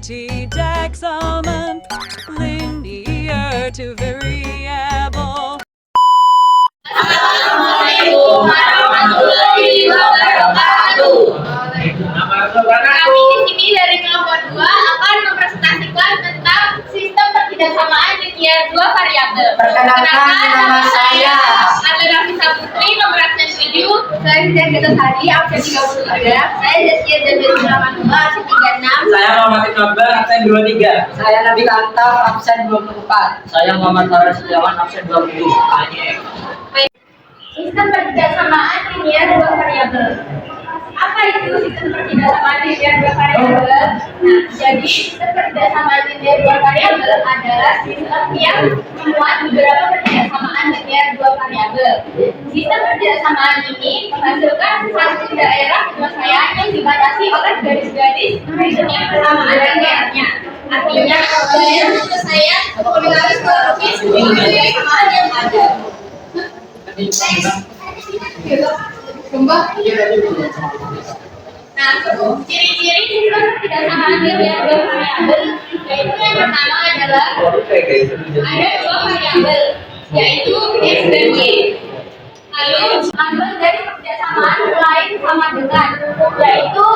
T-Dex almond, linear to variable. Assalamualaikum warahmatullahi wabarakatuh. Kami di sini dari kelompok 2 akan mempresentasikan tentang sistem pertidaksamaan linear dua variabel. Perkenalkan, nama saya adalah Rafisa Putri, nomor absen 7. Saya Hidayah Hari, absen 33. Saya Zaskia Zabiul Rahmanullah, absen 36. Saya Muhammad Iqbal, absen 23. Saya Nabi Antaf, absen 24. Saya Muhammad Farah Setiawan, absen 20. Sistem pertidaksamaan linear dua variabel. Apa itu sistem pertidaksamaan linear dua variabel? Nah, jadi sistem pertidaksamaan linear dua variabel adalah sistem yang memuat beberapa pertidaksamaan linear dua variabel. Sistem pertidaksamaan ini menghasilkan satu daerah penyelesaian yang dibatasi oleh garis-garis dengan persamaan linearnya. Artinya, daerah penyelesaian harus melukis persamaan yang ada. Nah, ciri-ciri sistem pertidaksamaan linear dua variabel yaitu yang pertama adalah ada dua variabel yaitu x dan y. Lalu ambil dari pertidaksamaan lain sama dengan yaitu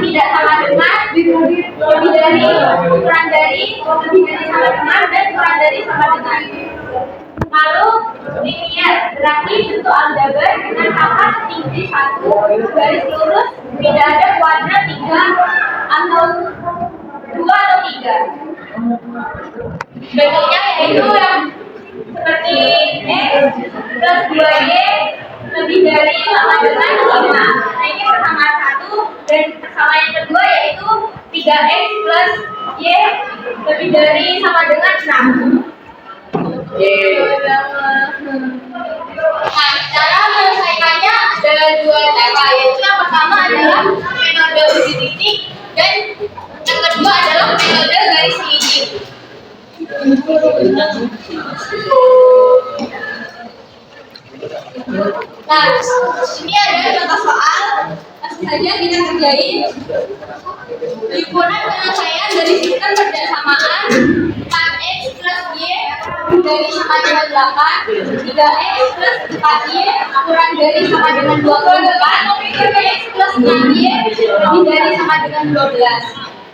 tidak sama dengan lebih dari kurang dari sama dengan dan kurang dari sama dengan. Lalu linear berarti bentuk aljabar dengan angka tinggi 1, garis lurus, tidak ada kuadrat 3 atau 2 atau 3. Bentuknya yaitu yang seperti x plus 2y lebih dari sama dengan 5. Nah, ini persamaan 1 dan persamaan yang kedua yaitu 3x plus y lebih dari sama dengan 6. Nah, cara menyelesaikannya ada dua cara, yaitu yang pertama adalah metode uji titik dan yang kedua adalah metode garis lingkar. Nah, ini ada contoh soal, langsung saja kita kerjain. Himpunan penyelesaian dari sistem pertidaksamaan 4x plus y dari sama dengan 8, 3x plus 4y kurang dari sama dengan 24, 3x plus 6y lebih dari sama dengan 12.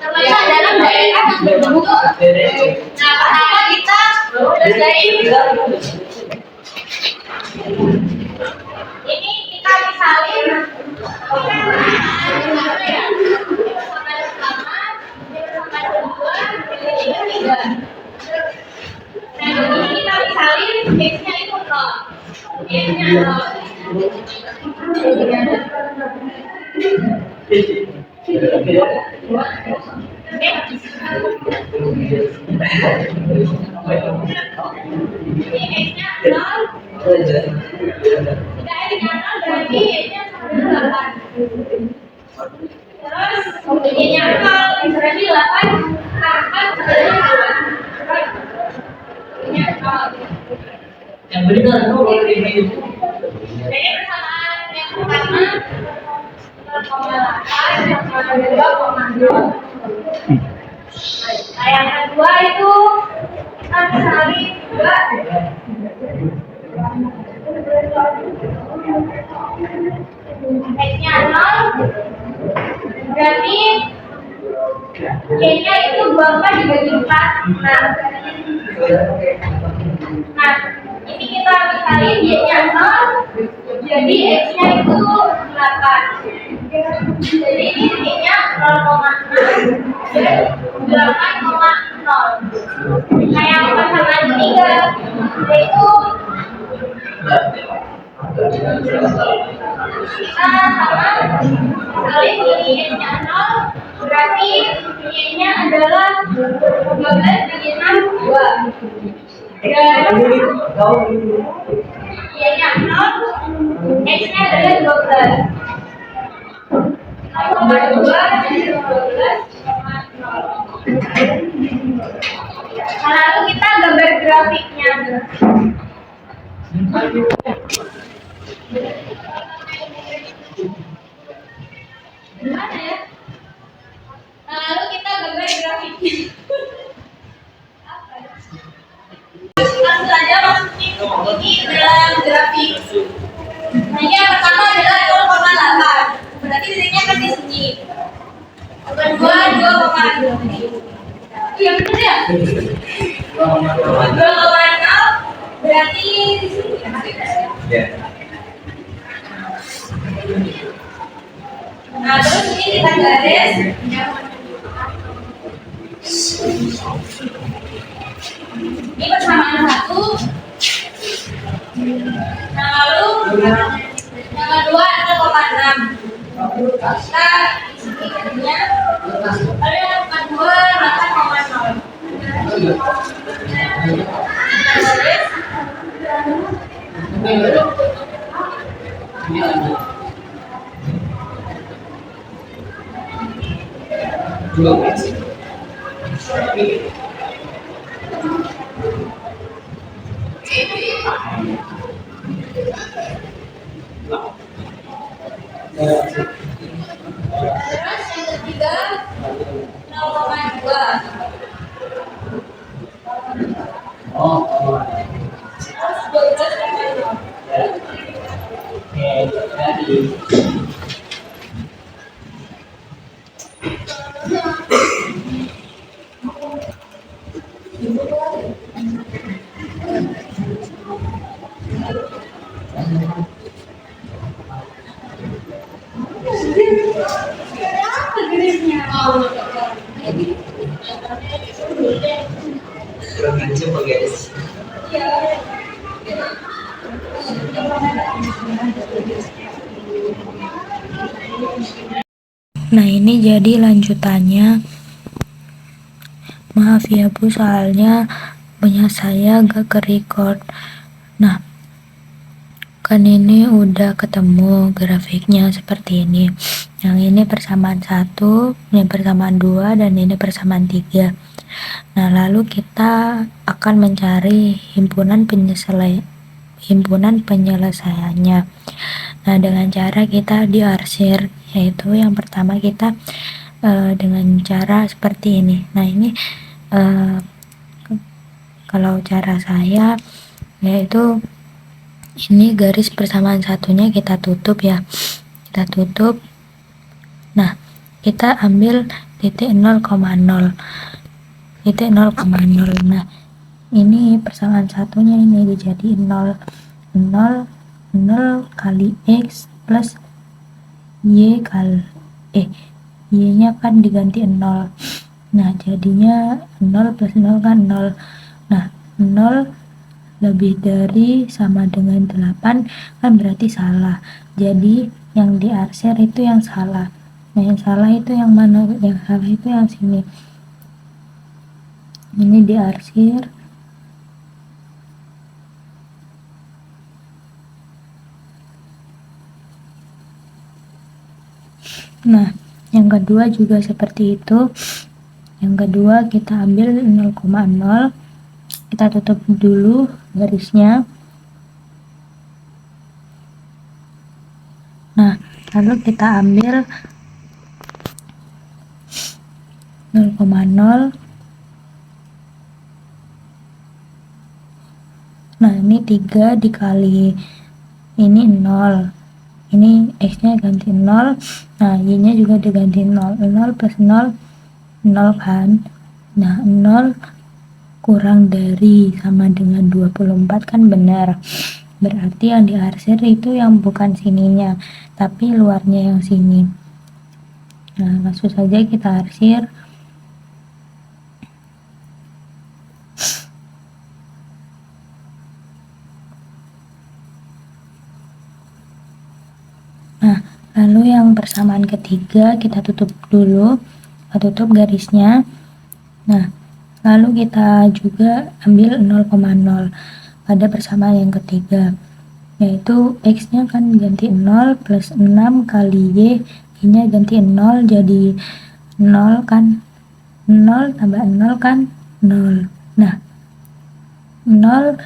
Terletak dalam daerah yang berbentuk. Nah, pertama kita kerjain ini, kita misalin Nah, ini kita misalin x-nya itu 0, y-nya 3x-nya 0, berarti y-nya sama dengan 8. Terus y-nya 0, berarti 8 tambah sama dengan 8. Yang benar ini. Jadi persamaan yang pertama 0,8 sama 2,2. Nah, yang kedua itu kita misalin 2 x-nya 0, berarti y-nya itu 24 dibagi 4. Nah, ini kita misalin y-nya 0, jadi x-nya itu 8. Jadi ini y-nya 0,6 dan 8,0. Nah, yang persamaan ketiga yaitu kita sama misalin ini x-nya 0, berarti y-nya adalah 12 bagi 6, 2. Dan y-nya 0, x-nya adalah 12. Nomor 2 jadi 12,0. Nah, lalu kita gambar grafiknya. Gimana ya? Nah, lalu kita gambar Nah, terus ini kita garis. Ini persamaan 1. Nah, lalu yang kedua ada 0,6. Kita isi jadinya. Lalu yang kedua maka 0,0. Kita garis. Terus yang ketiga 0,2. Terus 12,5. Coba guys. Nah, ini jadi lanjutannya. Maaf ya Bu, soalnya punya saya gak ke-record. Nah, kan ini udah ketemu grafiknya seperti ini. Yang ini persamaan 1, ini persamaan 2, dan ini persamaan 3. Nah, lalu kita akan mencari himpunan penyelesaiannya. Nah, dengan cara kita diarsir, yaitu yang pertama kita dengan cara seperti ini. Nah, ini kalau cara saya yaitu ini garis persamaan satunya kita tutup ya, kita tutup. Nah, kita ambil titik 0,0, titik 0,0. Nah, ini persamaan satunya ini dijadiin 0 kali x plus y kali y nya kan diganti 0. Nah, jadinya 0 plus 0 kan 0. Nah, 0 lebih dari sama dengan 8 kan berarti salah. Jadi yang diarsir itu yang salah. Nah, yang salah itu yang mana? Yang salah itu yang sini. Ini diarsir. Nah, yang kedua juga seperti itu. Yang kedua kita ambil 0,0, kita tutup dulu garisnya. Nah, lalu kita ambil 0,0. Nah, ini 3 dikali ini 0. Ini x nya ganti 0. Nah, y nya juga diganti 0. 0 plus 0 0 kan. Nah, 0 kurang dari sama dengan 24 kan benar. Berarti yang diarsir itu yang bukan sininya, tapi luarnya yang sini. Nah, langsung saja kita arsir. Nah, lalu yang persamaan ketiga kita tutup dulu, kita tutup garisnya. Nah, lalu kita juga ambil 0,0 pada persamaan yang ketiga, yaitu x nya kan ganti 0 plus 6 kali y, y nya ganti 0 jadi 0 kan, 0 tambah 0 kan 0. Nah, 0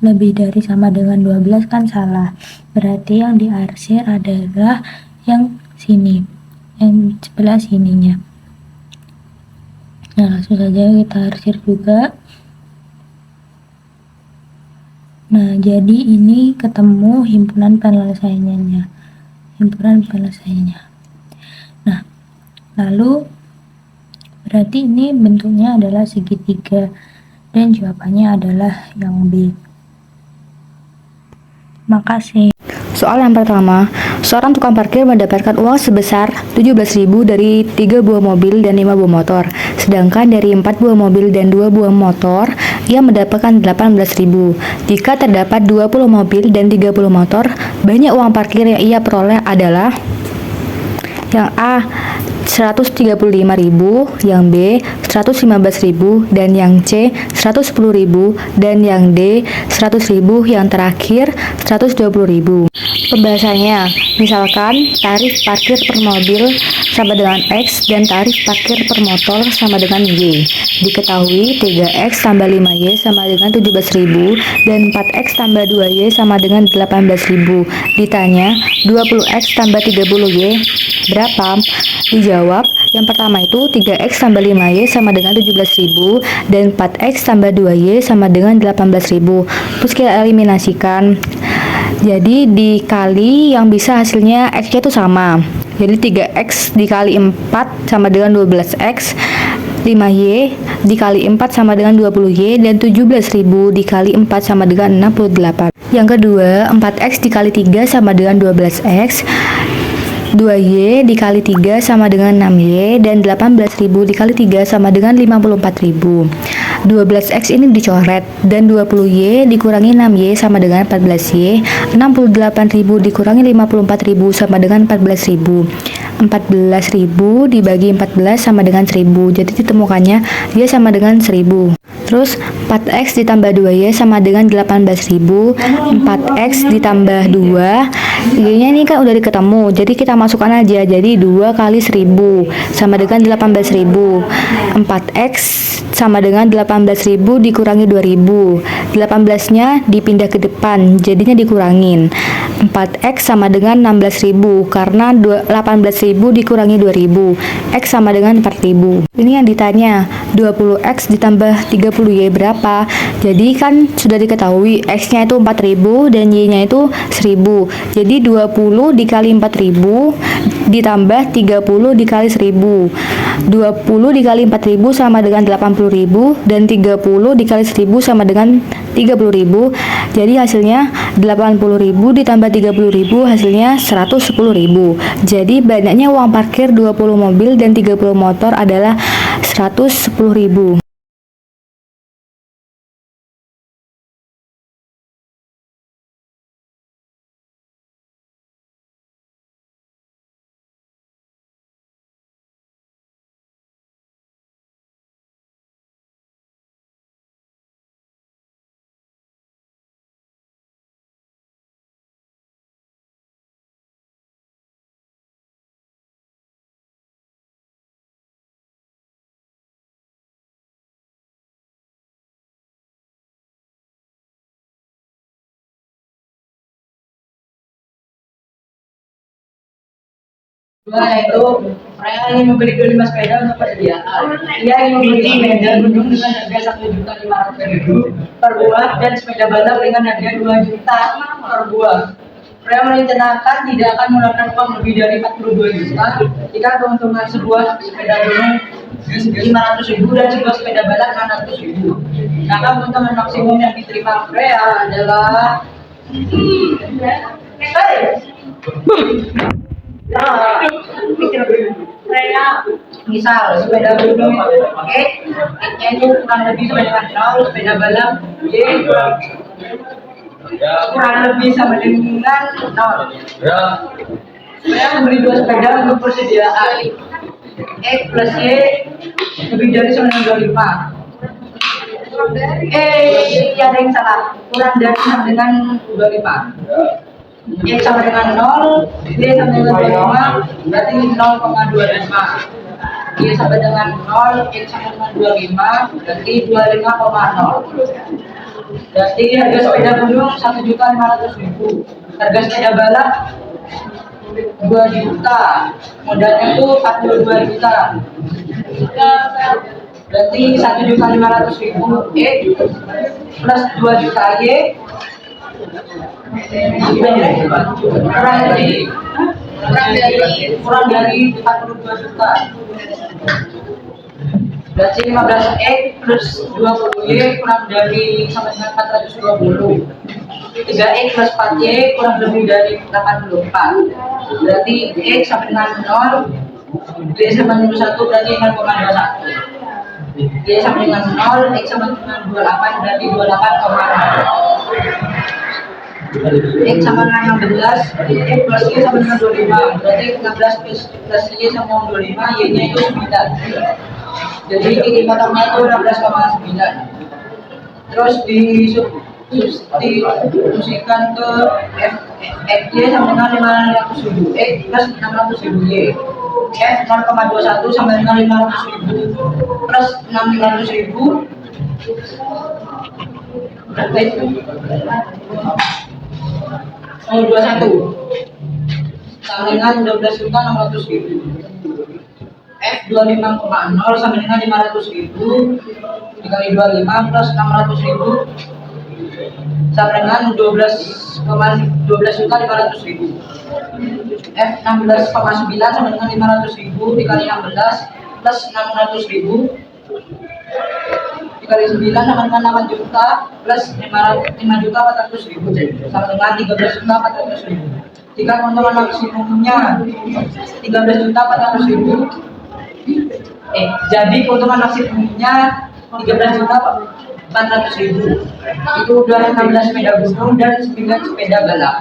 lebih dari sama dengan 12 kan salah. Berarti yang diarsir adalah yang sini, yang sebelah sininya. Nah, langsung saja kita arsir juga. Nah, jadi ini ketemu himpunan penyelesaiannya. Nah, lalu berarti ini bentuknya adalah segitiga dan jawabannya adalah yang B. Makasih. Soal yang pertama, seorang tukang parkir mendapatkan uang sebesar 17.000 dari 3 buah mobil dan 5 buah motor. Sedangkan dari 4 buah mobil dan 2 buah motor, ia mendapatkan 18.000. Jika terdapat 20 mobil dan 30 motor, banyak uang parkir yang ia peroleh adalah yang A 135.000, yang B 115.000, dan yang C 110.000, dan yang D 100.000, yang terakhir 120.000. Pembahasannya, misalkan tarif parkir per mobil sama dengan X dan tarif parkir per motor sama dengan Y. Diketahui 3X tambah 5Y sama dengan 17.000 dan 4X tambah 2Y sama dengan 18.000. Ditanya 20X tambah 30Y berapa? Dijawab, yang pertama itu 3X tambah 5Y sama dengan 17.000 dan 4X tambah 2Y sama dengan 18.000. Terus kita eliminasikan. Jadi dikali yang bisa hasilnya X-nya itu sama. Jadi 3X dikali 4 sama dengan 12X, 5Y dikali 4 sama dengan 20Y, dan 17.000 dikali 4 sama dengan 68. Yang kedua, 4X dikali 3 sama dengan 12X, 2Y dikali 3 sama dengan 6Y, dan 18.000 dikali 3 sama dengan 54.000. 12X ini dicoret, dan 20Y dikurangi 6Y sama dengan 14Y. 68.000 dikurangi 54.000 sama dengan 14.000. 14.000 dibagi 14 sama dengan 1.000. Jadi ditemukannya dia sama dengan 1.000. Terus 4X ditambah 2Y sama dengan 18.000. 4X ditambah 2, Y-nya ini kan udah diketemu, jadi kita masukkan aja. Jadi 2 kali 1.000 sama dengan 18.000. 4X sama dengan 18.000 dikurangi 2.000. 18-nya dipindah ke depan, jadinya dikurangin. 4X sama dengan 16.000 karena 18.000 dikurangi 2.000. X sama dengan 4.000. Ini yang ditanya, 20X ditambah 30Y berapa? Jadi kan sudah diketahui X-nya itu 4.000 dan Y-nya itu 1.000. Jadi 20 dikali 4.000 ditambah 30 dikali 1.000. 20 dikali 4.000 sama dengan 80.000 dan 30 dikali 1.000 sama dengan 30.000. Jadi hasilnya 80.000 ditambah 30.000 hasilnya 110.000. Jadi banyaknya uang parkir 20 mobil dan 30 motor adalah 110.000. Dua itu saya ingin membeli 5 sepeda untuk persediaan. Ia ingin membeli sepeda gunung dengan harga 1.500.000 per buah dan sepeda balap dengan harga 2 juta per buah. Saya merencanakan tidak akan mengeluarkan uang lebih dari 42 juta jika keuntungan sebuah sepeda gunung 500.000 dan sebuah sepeda balap 600.000. Maka keuntungan maksimum yang diterima Freya adalah misal sepeda gunung X-nya itu kurang lebih sama dengan 0, sepeda balap Y kurang lebih sama dengan 0. Saya membeli 2 sepeda untuk persediaan X plus Y lebih dari 925. Ada yang salah, kurang dari sama dengan 25. X sama dengan 0, Y sama dengan 25, berarti 0,25. Y sama dengan 0, X sama dengan 25, berarti 25,0. Berarti harga sepeda gunung 1.500.000. Harga sepeda balap 2 juta. Modalnya itu 42 juta. Berarti 1.500.000 X plus 2 juta Y kurang dari 42 juta. Berarti 15X plus 20Y kurang dari sama dengan 420. 3x plus 4y kurang lebih dari 84. Berarti x sama dengan 0, y sama dengan 1 berarti 0,21. Y sama dengan 0, x sama dengan 28 berarti 28,0. X sama dengan 16, x plus y sama dengan 25 berarti 16 plus y sama dengan 25, y nya itu 9. Jadi titik potongnya itu 16,9. Terus disubstitusikan ke FY sama dengan 500.000 X plus 600.000 Y. F 0,21 sama dengan 500.000 plus 600.000 berapa itu? 0,21 sama dengan 12.600.000. F 25,0 sama dengan 500.000 dikali 25 plus 600.000 sama dengan 12.500.000. F 16,9 sama dengan 500.000 dikali 16 plus 600.000 dikali 9 sama dengan 8 juta plus 5.400.000 sama dengan 13.400.000. Jika keuntungan maksimumnya 13.400.000, jadi keuntungan maksimumnya 13.400.000. Itu udah 16 sepeda gunung dan 9 sepeda balap.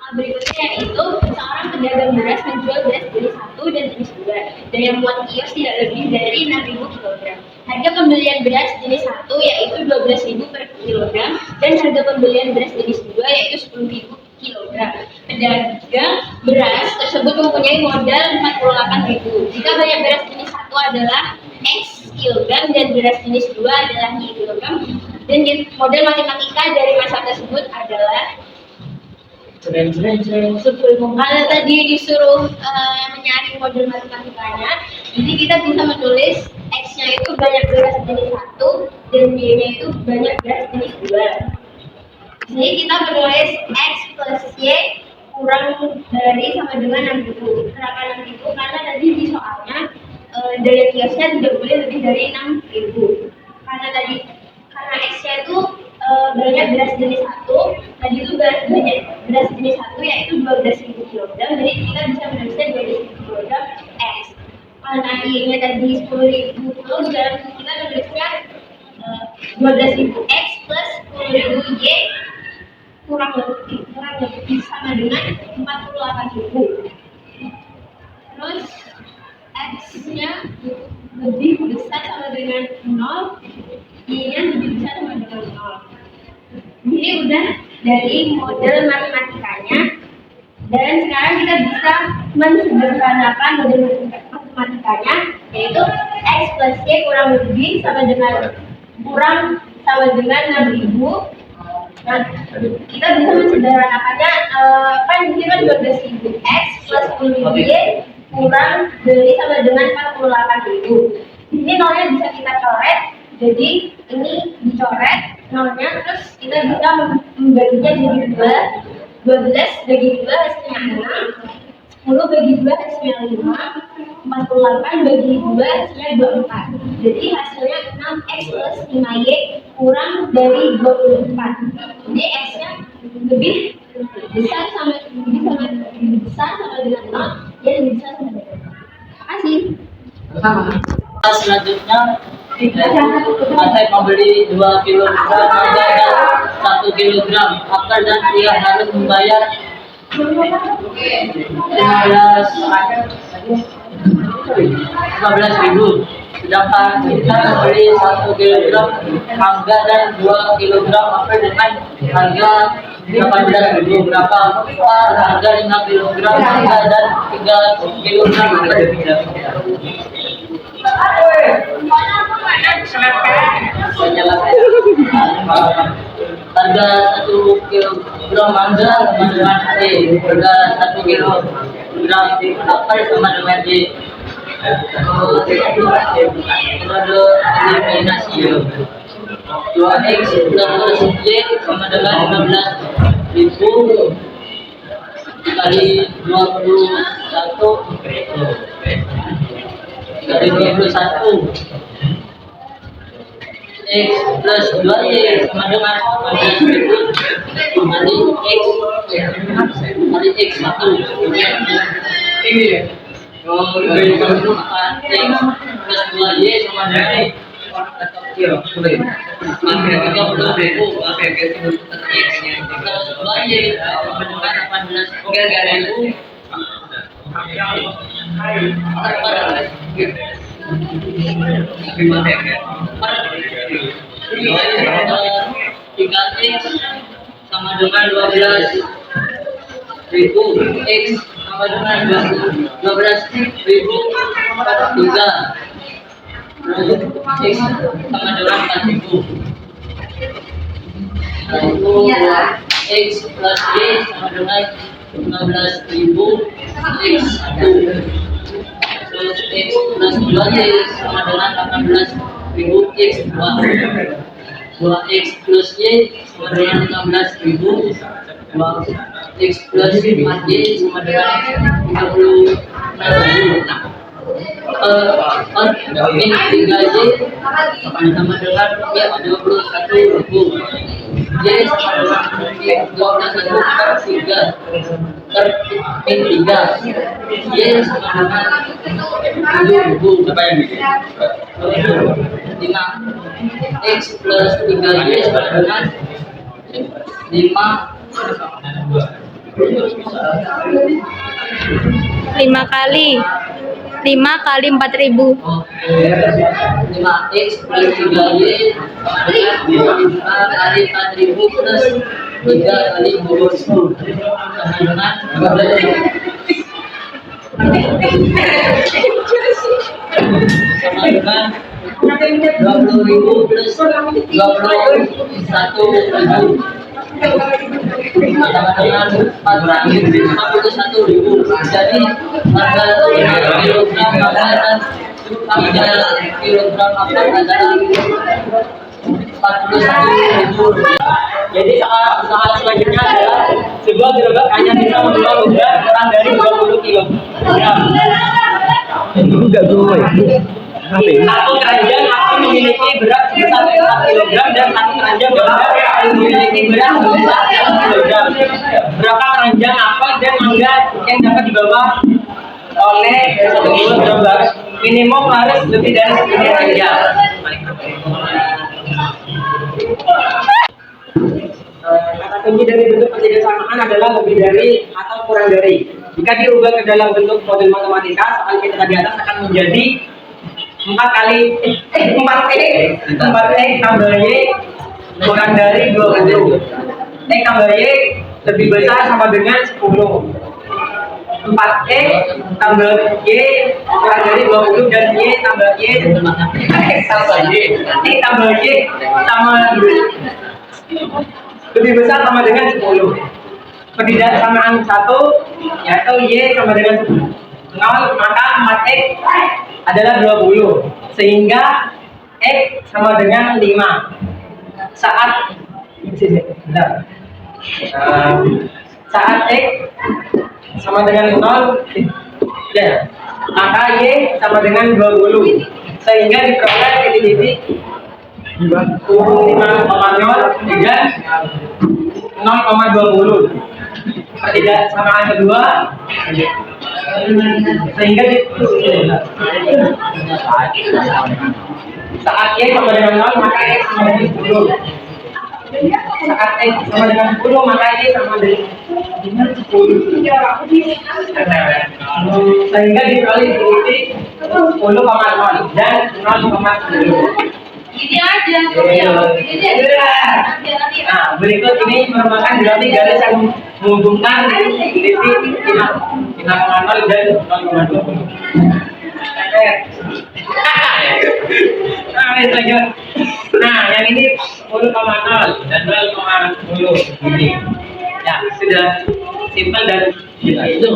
Berikutnya yaitu seorang pedagang beras menjual beras jenis 1 dan jenis 2 dan yang muat kios tidak lebih dari 6.000 kg. Harga pembelian beras jenis 1 yaitu 12.000 per kilogram dan harga pembelian beras jenis 2 yaitu 10.000 kilogram. Pedagang beras tersebut mempunyai modal 48.000. Jika banyak beras jenis 1 adalah X kilogram dan beras jenis 2 adalah Y kilogram dan modal matematika dari masa tersebut adalah karena tadi disuruh mencari model matematikanya, jadi kita bisa menulis X-nya itu banyak beras jenis 1 dan Y-nya itu banyak beras jenis 2. Jadi kita menulis X plus Y kurang dari sama dengan 6.000. Kenapa 6.000? Karena tadi di soalnya daya kiosnya tidak boleh lebih dari 6.000. Karena X-nya itu banyak beras jenis 1, tadi itu banyak beras jenis 1 yaitu 12.000 kg, jadi kita bisa menulisnya 12.000 kg X. Karena Y-nya tadi 10.000 kg, kita menulisnya 12.000 X plus 10.000 Y kurang lebih sama dengan 48.000. Terus X-nya lebih besar sama dengan 0, Y-nya lebih besar sama dengan 0. Ini udah dari model matematikanya, dan sekarang kita bisa mensederhanakan model matematikanya, yaitu X plus Y kurang sama dengan 6.000. Nah, kita bisa mensederhanakannya, kan ini kan 12.000 X plus 10.000 Y kurang dari sama dengan 48.000. Ini nolnya bisa kita coret, jadi ini dicoret nolnya, terus kita bisa membaginya jadi 12 bagi 2 hasilnya 6, 10 bagi 2 hasilnya 5, 48 bagi 2 hasilnya 24. Jadi hasilnya 6X plus 5Y kurang dari 24. Jadi X-nya lebih besar sama dengan 0, ya lebih besar sama dengan 0. Terima kasih. Selanjutnya saya membeli 2 kg mangga dan 1 kg apel dan ia harus membayar 15.000. Sedangkan kita membeli 1 kg mangga dan 2 kg apel dengan harga 18.000. Berapa harga 5 kg mangga dan 3 kg apel? Harga 1 kg mangga sama dengan D, harga 1 kg apel sama dengan D. Metode eliminasi 2X plus Y sama dengan 15.000 kali 21 kali 21. X plus 2Y sama dengan 14.000. Kali X kali X 1. Ini ya. Maka X plus 2Y sama dengan Iya, boleh. 30.000. Plus 2Y sama dengan 18.000. Tiga X sama dengan 12.000. X sama dengan 12.000 per 3. X sama dengan 4.000. Lalu X plus Y sama dengan 15.000 X 1. Terus X plus 2Y sama dengan 18.000 X 2. 2X plus Y sama dengan 15.000. 2X plus 4Y sama dengan 36.000. Min 3Y sama dengan 21.000. Y sama dengan 21 per 3 per min 3. Y sama dengan 7.000. Siapa yang bikin? 5. X plus 3Y sama dengan 5. 5 kali 4.000. 5X plus 3Y sama dengan 5 kali 4.000 plus 3 kali 20.000 sama dengan 12.000. Sama dengan 20.000 plus 21.000 sama dengan 41.000. Jadi harga 5 kilogram makanan kilogram makan adalah 41.000. Jadi soal selanjutnya adalah sebuah gerobak hanya bisa membawa beban kurang dari 20 kilogram. Enggak gue. Satu keranjang akan memiliki berat sebesar 4 kg dan satu keranjang ganda memiliki berat sebesar 1 kg. Berapa keranjang apel dan mangga yang dapat dibawa oleh satu gerobak? Minimum harus lebih dari 10 keranjang. Kata kunci dari bentuk ketidaksamaan adalah lebih dari atau kurang dari. Jika diubah ke dalam bentuk model matematika, soal kita di atas akan menjadi 4 X tambah Y kurang dari 20. X tambah Y lebih besar sama dengan 10. 4X tambah Y kurang dari 20 dan Y tambah Y X tambah Y sama lebih besar sama dengan 10. Ketidaksamaan 1 yaitu Y sama dengan 0, maka 4X adalah 20 sehingga X sama dengan 5 saat X sama dengan 0 ya, maka Y sama dengan 20 sehingga diperoleh titik-titik 5,0 dan 0,20. Ketidaksamaan kedua sehingga saat Y sama dengan 0 maka X sama dengan 10. Saat X sama dengan 10 maka Y sama dengan 10. Sehingga diperoleh titik 10,0 dan 0,10. Ini aja. Nah, berikut ini merupakan grafik garis yang menghubungkan titik 5,0 dan 0,20. Nah, yang ini 10,0 dan 0,10 ini. Ya, sudah simpel dan itu.